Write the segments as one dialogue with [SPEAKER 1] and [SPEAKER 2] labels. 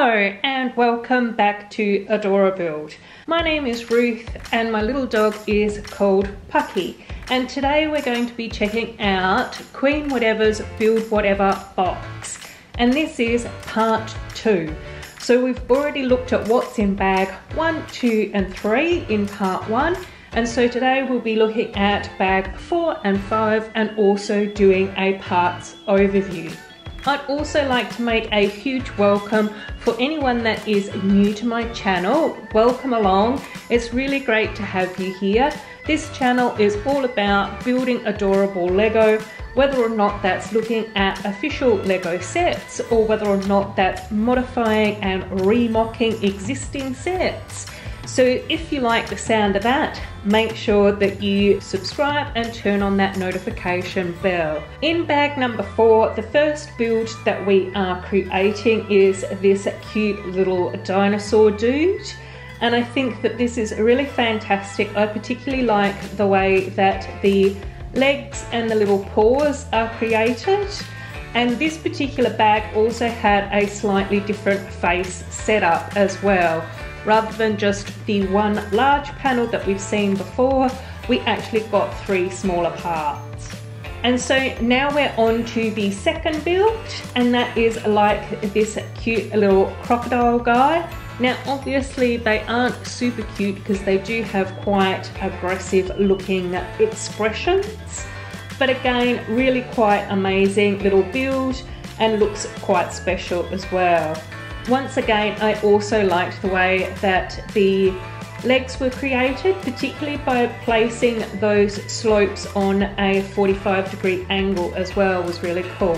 [SPEAKER 1] Hello and welcome back to Adorabuild. My name is Ruth and my little dog is called Pucky, and today we're going to be checking out Queen Watevra's Build Whatever box, and this is part 2. So we've already looked at what's in bag 1, 2 and 3 in part 1, and so today we'll be looking at bag 4 and 5 and also doing a parts overview. I'd also like to make a huge welcome for anyone that is new to my channel. Welcome along. It's really great to have you here. This channel is all about building adorable Lego, whether or not that's looking at official Lego sets or whether or not that's modifying and remocking existing sets. So if you like the sound of that, make sure that you subscribe and turn on that notification bell. In bag number 4, the first build that we are creating is this cute little dinosaur dude. And I think that this is really fantastic. I particularly like the way that the legs and the little paws are created. And this particular bag also had a slightly different face setup as well. Rather than just the one large panel that we've seen before, we actually got 3 smaller parts. And so now we're on to the second build, and that is like this cute little crocodile guy. Now obviously they aren't super cute because they do have quite aggressive looking expressions, but again, really quite amazing little build and looks quite special as well. Once again, I also liked the way that the legs were created, particularly by placing those slopes on a 45-degree angle as well was really cool.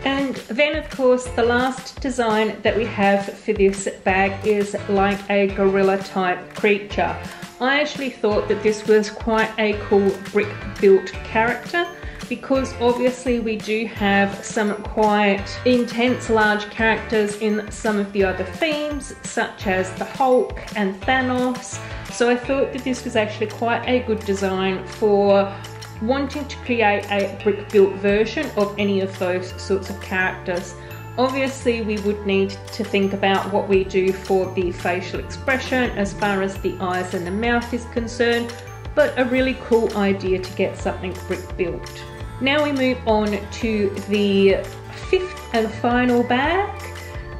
[SPEAKER 1] And then of course the last design that we have for this bag is like a gorilla type creature. I actually thought that this was quite a cool brick built character, because obviously we do have some quite intense large characters in some of the other themes, such as the Hulk and Thanos. So I thought that this was actually quite a good design for wanting to create a brick built version of any of those sorts of characters. Obviously we would need to think about what we do for the facial expression as far as the eyes and the mouth is concerned, but a really cool idea to get something brick built. Now we move on to the 5th and final bag,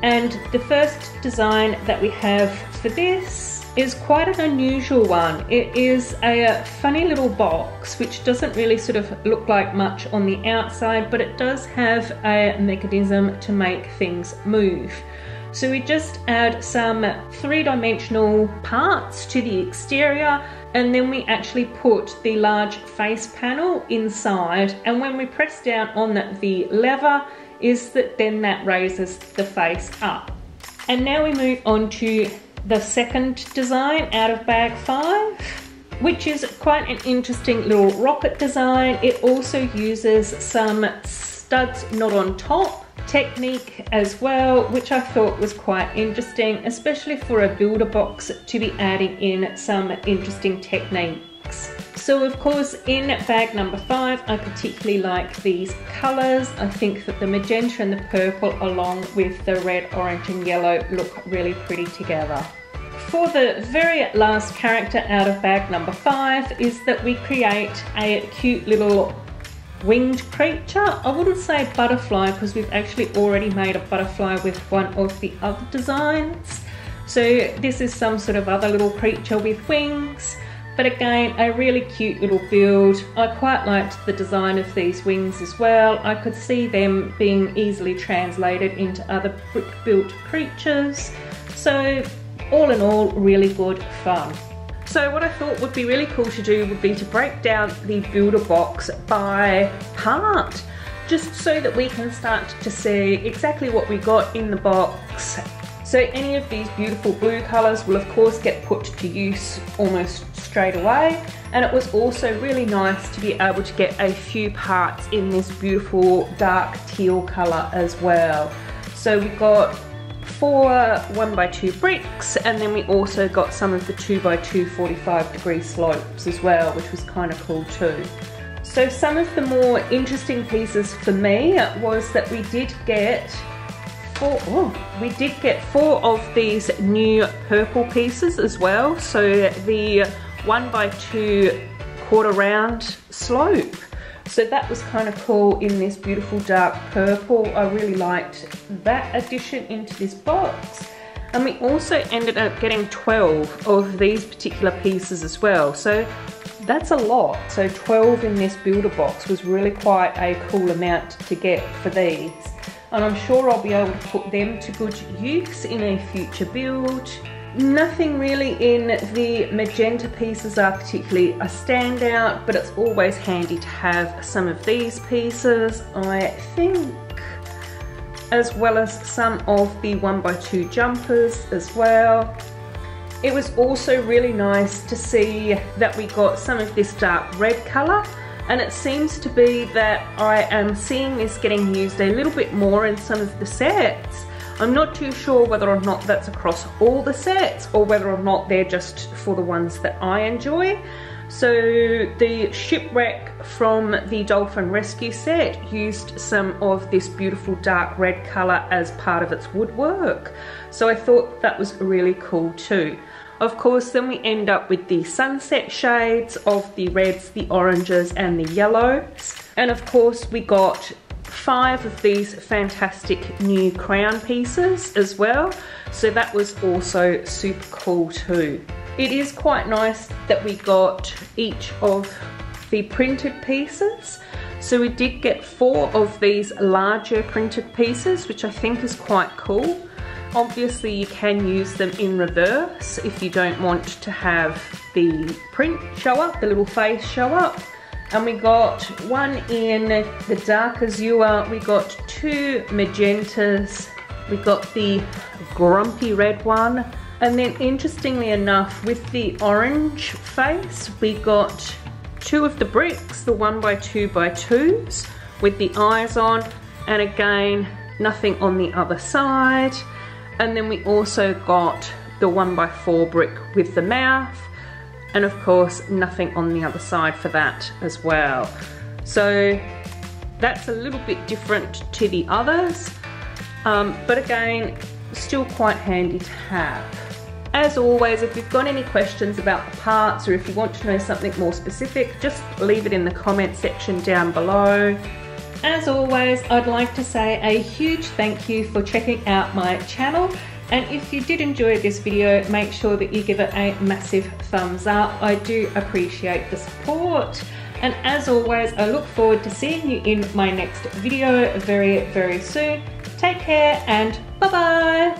[SPEAKER 1] and the first design that we have for this is quite an unusual one. It is a funny little box which doesn't really sort of look like much on the outside, but it does have a mechanism to make things move. So we just add some 3-dimensional parts to the exterior, and then we actually put the large face panel inside, and when we press down on the lever then that raises the face up. And now we move on to the second design out of bag 5, which is quite an interesting little rocket design. It also uses some studs not on top technique as well, which I thought was quite interesting, especially for a builder box to be adding in some interesting techniques. So of course in bag number 5 I particularly like these colours. I think that the magenta and the purple along with the red, orange and yellow look really pretty together. For the very last character out of bag number 5 is that we create a cute little winged creature. I wouldn't say butterfly because we've actually already made a butterfly with one of the other designs. So this is some sort of other little creature with wings, but again a really cute little build. I quite liked the design of these wings as well. I could see them being easily translated into other brick built creatures. So all in all, really good fun. So what I thought would be really cool to do would be to break down the builder box by part, just so that we can start to see exactly what we got in the box. So any of these beautiful blue colours will of course get put to use almost straight away, and it was also really nice to be able to get a few parts in this beautiful dark teal colour as well. So we got 4 1x2 bricks, and then we also got some of the 2x2 45-degree slopes as well, which was kind of cool too. So some of the more interesting pieces for me was that we did get we did get 4 of these new purple pieces as well. So the 1x2 quarter round slope. So that was kind of cool in this beautiful dark purple. I really liked that addition into this box. And we also ended up getting 12 of these particular pieces as well. So that's a lot. So 12 in this builder box was really quite a cool amount to get for these. And I'm sure I'll be able to put them to good use in a future build. Nothing really in the magenta pieces are particularly a standout, but it's always handy to have some of these pieces, I think, as well as some of the 1x2 jumpers as well. It was also really nice to see that we got some of this dark red colour, and it seems to be that I am seeing this getting used a little bit more in some of the sets. I'm not too sure whether or not that's across all the sets or whether or not they're just for the ones that I enjoy. So the shipwreck from the Dolphin Rescue set used some of this beautiful dark red colour as part of its woodwork. So I thought that was really cool too. Of course, then we end up with the sunset shades of the reds, the oranges and the yellows. And of course we got 5 of these fantastic new crown pieces as well. So that was also super cool too. It is quite nice that we got each of the printed pieces. So we did get 4 of these larger printed pieces, which I think is quite cool. Obviously you can use them in reverse if you don't want to have the print show up, the little face show up. And we got 1 in the dark azure, we got 2 magentas, we got the grumpy red one, and then interestingly enough with the orange face we got 2 of the bricks, the 1x2x2s with the eyes on, and again nothing on the other side. And then we also got the 1x4 brick with the mouth, and of course nothing on the other side for that as well. So that's a little bit different to the others, but again still quite handy to have. As always, if you've got any questions about the parts or if you want to know something more specific, just leave it in the comment section down below. As always, I'd like to say a huge thank you for checking out my channel. And if you did enjoy this video, make sure that you give it a massive thumbs up. I do appreciate the support. And as always, I look forward to seeing you in my next video very, very soon. Take care and bye-bye.